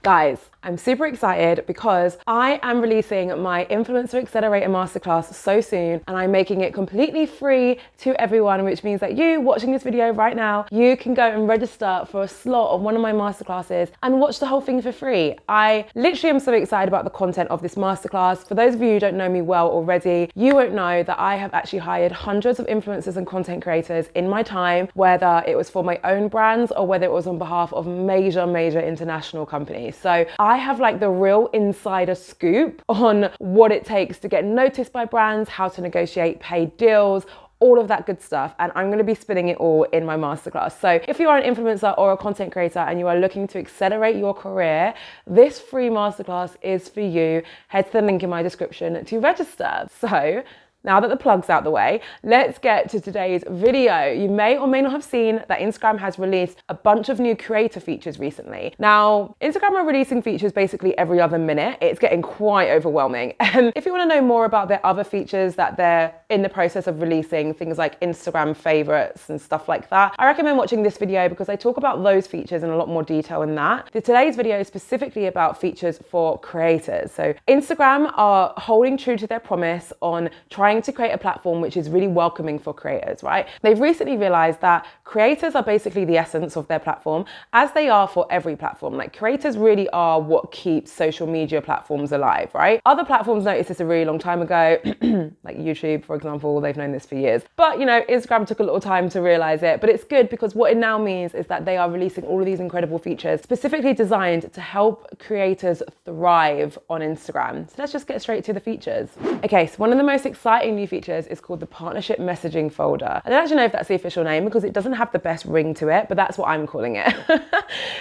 Guys, I'm super excited because I am releasing my Influencer Accelerator Masterclass so soon, and I'm making it completely free to everyone, which means that you watching this video right now, you can go and register for a slot of one of my masterclasses and watch the whole thing for free. I literally am so excited about the content of this masterclass. For those of you who don't know me well already, you won't know that I have actually hired hundreds of influencers and content creators in my time, whether it was for my own brands or whether it was on behalf of major international companies. So I have like the real insider scoop on what it takes to get noticed by brands, how to negotiate paid deals, all of that good stuff, and I'm going to be spinning it all in my masterclass. So if you are an influencer or a content creator and you are looking to accelerate your career, this free masterclass is for you. Head to the link in my description to register. So now that the plug's out the way, let's get to today's video. You may or may not have seen that Instagram has released a bunch of new creator features recently. Now, Instagram are releasing features basically every other minute. It's getting quite overwhelming. And if you want to know more about their other features that they're in the process of releasing, things like Instagram favorites and stuff like that, I recommend watching this video because I talk about those features in a lot more detail in that. Today's video is specifically about features for creators. So Instagram are holding true to their promise on trying to create a platform which is really welcoming for creators, right? They've recently realized that creators are basically the essence of their platform, as they are for every platform. Like, creators really are what keeps social media platforms alive, right? Other platforms noticed this a really long time ago, like YouTube, for example, they've known this for years. But, you know, Instagram took a little time to realize it, but it's good because what it now means is that they are releasing all of these incredible features specifically designed to help creators thrive on Instagram. So let's just get straight to the features. Okay, so one of the most exciting new features is called the partnership messaging folder. I don't actually know if that's the official name because it doesn't have the best ring to it, but that's what I'm calling it.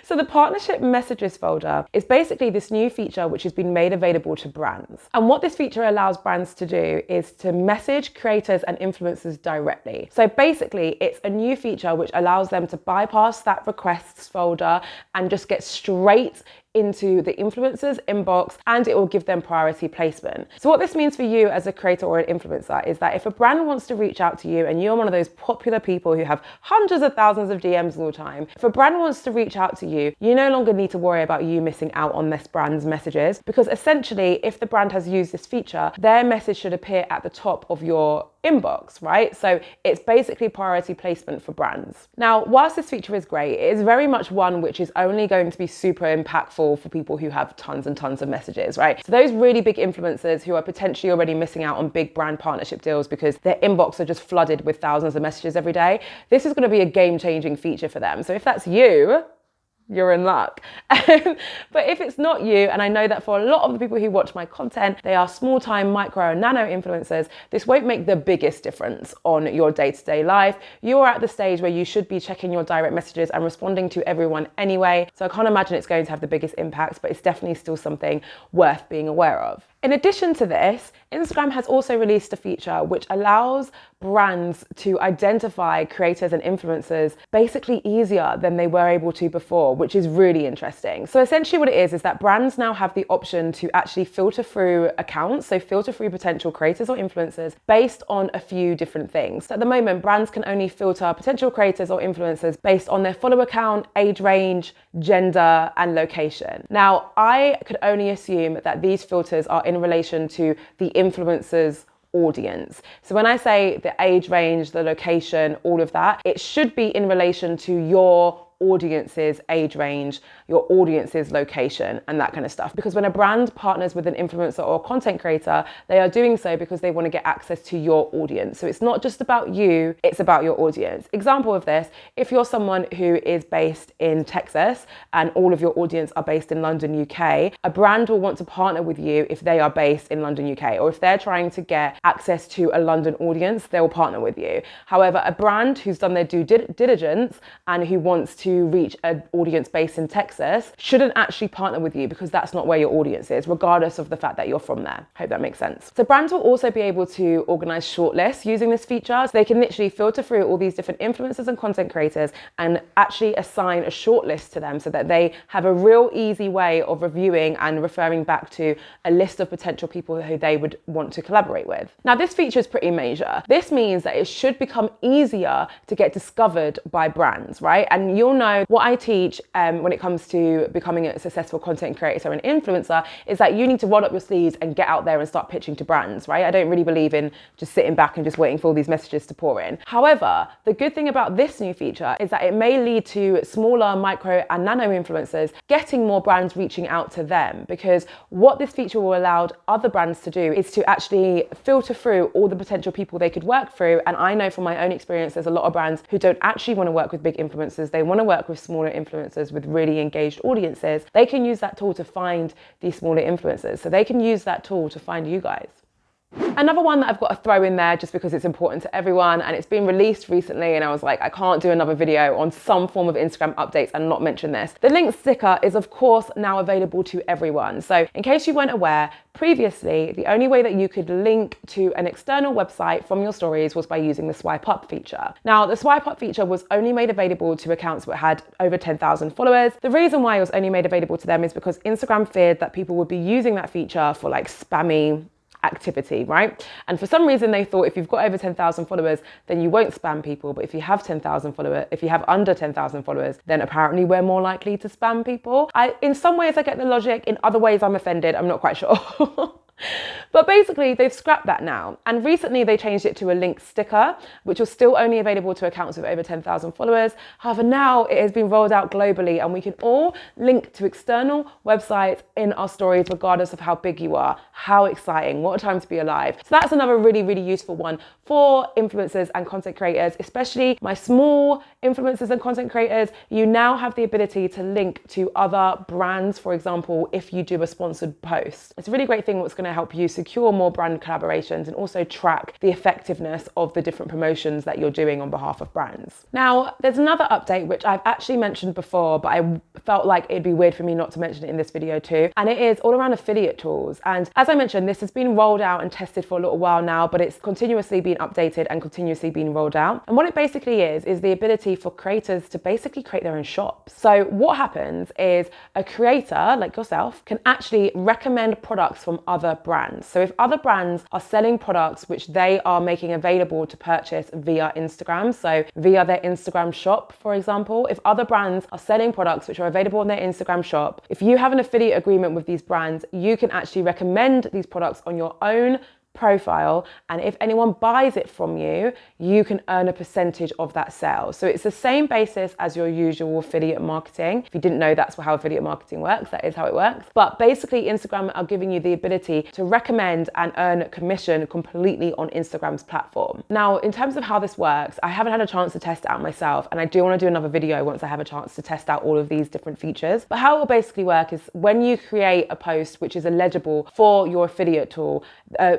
So the partnership messages folder is basically this new feature which has been made available to brands. And what this feature allows brands to do is to message creators and influencers directly. So basically it's a new feature which allows them to bypass that requests folder and just get straight into the influencer's inbox, and it will give them priority placement. So what this means for you as a creator or an influencer is that if a brand wants to reach out to you and you're one of those popular people who have hundreds of thousands of DMs all the time, if a brand wants to reach out to you, you no longer need to worry about you missing out on this brand's messages, because essentially if the brand has used this feature, their message should appear at the top of your inbox, right? So it's basically priority placement for brands. Now, whilst this feature is great, it is very much one which is only going to be super impactful for people who have tons and tons of messages, right? So those really big influencers who are potentially already missing out on big brand partnership deals because their inbox are just flooded with thousands of messages every day, this is going to be a game-changing feature for them. So if that's you, you're in luck. But if it's not you, and I know that for a lot of the people who watch my content, they are small-time micro and nano influencers, this won't make the biggest difference on your day-to-day life. You're at the stage where you should be checking your direct messages and responding to everyone anyway. So I can't imagine it's going to have the biggest impact, but it's definitely still something worth being aware of. In addition to this, Instagram has also released a feature which allows brands to identify creators and influencers basically easier than they were able to before, which is really interesting. So essentially what it is that brands now have the option to actually filter through accounts, so filter through potential creators or influencers based on a few different things. So at the moment, brands can only filter potential creators or influencers based on their follower count, age range, gender, and location. Now, I could only assume that these filters are in relation to the influencer's audience. So when I say the age range, the location, all of that, it should be in relation to your audience's age range, your audience's location, and that kind of stuff. Because when a brand partners with an influencer or a content creator, they are doing so because they want to get access to your audience. So it's not just about you, it's about your audience. Example of this, if you're someone who is based in Texas and all of your audience are based in London, UK, a brand will want to partner with you if they are based in London, UK, or if they're trying to get access to a London audience, they will partner with you. However, a brand who's done their due diligence and who wants to reach an audience based in Texas shouldn't actually partner with you because that's not where your audience is, regardless of the fact that you're from there. Hope that makes sense. So brands will also be able to organize shortlists using this feature. So they can literally filter through all these different influencers and content creators and actually assign a shortlist to them so that they have a real easy way of reviewing and referring back to a list of potential people who they would want to collaborate with. Now, this feature is pretty major. This means that it should become easier to get discovered by brands, right? And you'll know what I teach when it comes to becoming a successful content creator and influencer is that you need to roll up your sleeves and get out there and start pitching to brands, right? I don't really believe in just sitting back and just waiting for all these messages to pour in. However, the good thing about this new feature is that it may lead to smaller, micro and nano influencers getting more brands reaching out to them, because what this feature will allow other brands to do is to actually filter through all the potential people they could work through. And I know from my own experience, there's a lot of brands who don't actually want to work with big influencers. They want to work with smaller influencers with really engaged audiences. They can use that tool to find these smaller influencers. So they can use that tool to find you guys. Another one that I've got to throw in there just because it's important to everyone, and it's been released recently, and I was like, I can't do another video on some form of Instagram updates and not mention this. The link sticker is of course now available to everyone. So in case you weren't aware, previously the only way that you could link to an external website from your stories was by using the swipe up feature. Now the swipe up feature was only made available to accounts that had over 10,000 followers. The reason why it was only made available to them is because Instagram feared that people would be using that feature for like spammy activity, right? And for some reason they thought if you've got over 10,000 followers, then you won't spam people. But if you have 10,000 followers, if you have under 10,000 followers, then apparently we're more likely to spam people. In some ways I get the logic, in other ways I'm offended, I'm not quite sure. But basically they've scrapped that now, and recently they changed it to a link sticker, which was still only available to accounts with over 10,000 followers. However, now it has been rolled out globally and we can all link to external websites in our stories regardless of how big you are. How exciting, what a time to be alive. So that's another really, really useful one for influencers and content creators, especially my small influencers and content creators. You now have the ability to link to other brands, for example, if you do a sponsored post. It's a really great thing that's going to help you secure more brand collaborations and also track the effectiveness of the different promotions that you're doing on behalf of brands. Now, there's another update which I've actually mentioned before, but I felt like it'd be weird for me not to mention it in this video too. And it is all around affiliate tools. And as I mentioned, this has been rolled out and tested for a little while now, but it's continuously been updated and continuously been rolled out. And what it basically is the ability for creators to basically create their own shops. So what happens is a creator like yourself can actually recommend products from other brands. So if other brands are selling products which they are making available to purchase via Instagram, so via their Instagram shop, for example, if other brands are selling products which are available on their Instagram shop, if you have an affiliate agreement with these brands, you can actually recommend these products on your own profile, and if anyone buys it from you, you can earn a percentage of that sale. So it's the same basis as your usual affiliate marketing. If you didn't know that's how affiliate marketing works, that is how it works. But basically Instagram are giving you the ability to recommend and earn commission completely on Instagram's platform. Now, in terms of how this works, I haven't had a chance to test it out myself, and I do want to do another video once I have a chance to test out all of these different features. But how it will basically work is when you create a post which is eligible for your affiliate tool,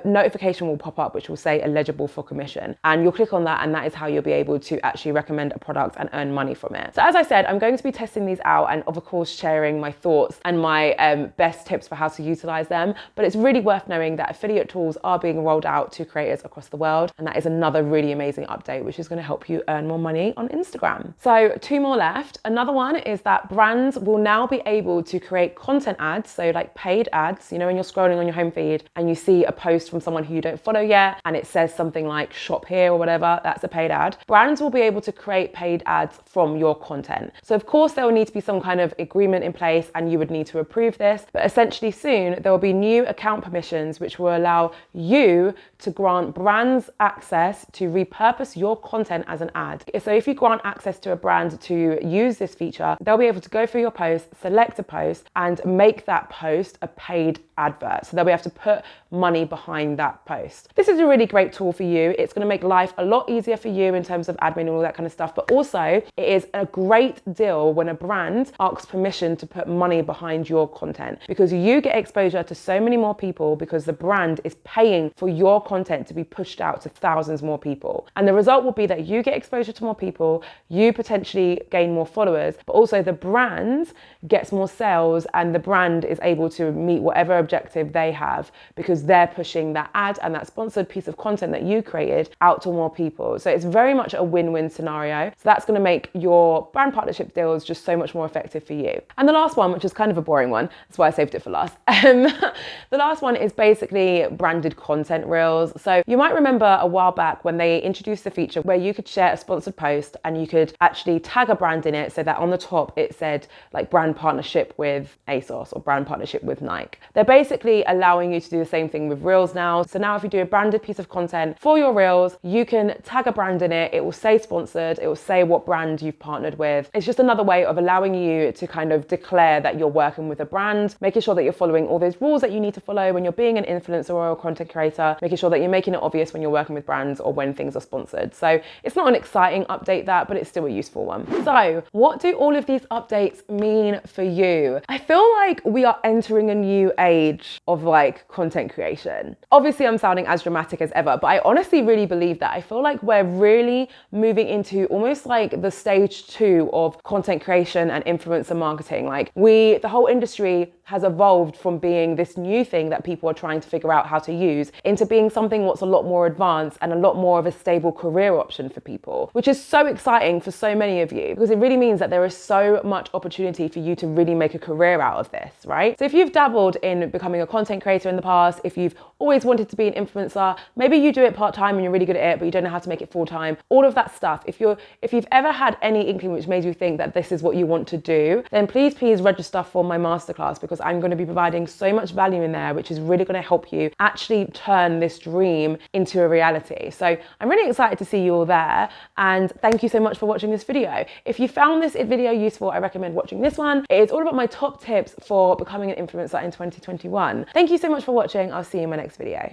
notification will pop up which will say eligible for commission, and you'll click on that, and that is how you'll be able to actually recommend a product and earn money from it. So as I said, I'm going to be testing these out and of course sharing my thoughts and my best tips for how to utilize them. But it's really worth knowing that affiliate tools are being rolled out to creators across the world, and that is another really amazing update which is going to help you earn more money on Instagram. So 2 more left. Another one is that brands will now be able to create content ads, so like paid ads. You know, when you're scrolling on your home feed and you see a post from someone who you don't follow yet and it says something like shop here or whatever, that's a paid ad. Brands will be able to create paid ads from your content. So of course there will need to be some kind of agreement in place and you would need to approve this, but essentially soon there will be new account permissions which will allow you to grant brands access to repurpose your content as an ad. So if you grant access to a brand to use this feature, they'll be able to go through your post, select a post and make that post a paid advert. So they'll be able to put money behind that post. This is a really great tool for you. It's going to make life a lot easier for you in terms of admin and all that kind of stuff, but also it is a great deal when a brand asks permission to put money behind your content, because you get exposure to so many more people because the brand is paying for your content to be pushed out to thousands more people. And the result will be that you get exposure to more people, you potentially gain more followers, but also the brand gets more sales and the brand is able to meet whatever objective they have because they're pushing that ad and that sponsored piece of content that you created out to more people. So it's very much a win-win scenario. So that's going to make your brand partnership deals just so much more effective for you. And the last one, which is kind of a boring one, that's why I saved it for last. The last one is basically branded content reels. So you might remember a while back when they introduced the feature where you could share a sponsored post and you could actually tag a brand in it so that on the top it said like brand partnership with ASOS or brand partnership with Nike. They're basically allowing you to do the same thing with reels now. So now if you do a branded piece of content for your reels, you can tag a brand in it. It will say sponsored. It will say what brand you've partnered with. It's just another way of allowing you to kind of declare that you're working with a brand, making sure that you're following all those rules that you need to follow when you're being an influencer or a content creator, making sure that you're making it obvious when you're working with brands or when things are sponsored. So it's not an exciting update that, but it's still a useful one. So what do all of these updates mean for you? I feel like we are entering a new age of like content creation. Obviously I'm sounding as dramatic as ever, but I honestly really believe that. I feel like we're really moving into almost like the stage 2 of content creation and influencer marketing. Like the whole industry has evolved from being this new thing that people are trying to figure out how to use into being something what's a lot more advanced and a lot more of a stable career option for people, which is so exciting for so many of you because it really means that there is so much opportunity for you to really make a career out of this, right? So if you've dabbled in becoming a content creator in the past, if you've always wanted to be an influencer, maybe you do it part-time and you're really good at it, but you don't know how to make it full-time, all of that stuff. If you've ever had any inkling which made you think that this is what you want to do, then please register for my masterclass because I'm going to be providing so much value in there, which is really going to help you actually turn this dream into a reality. So I'm really excited to see you all there. And thank you so much for watching this video. If you found this video useful, I recommend watching this one. It is all about my top tips for becoming an influencer in 2021. Thank you so much for watching. I'll see you in my next video.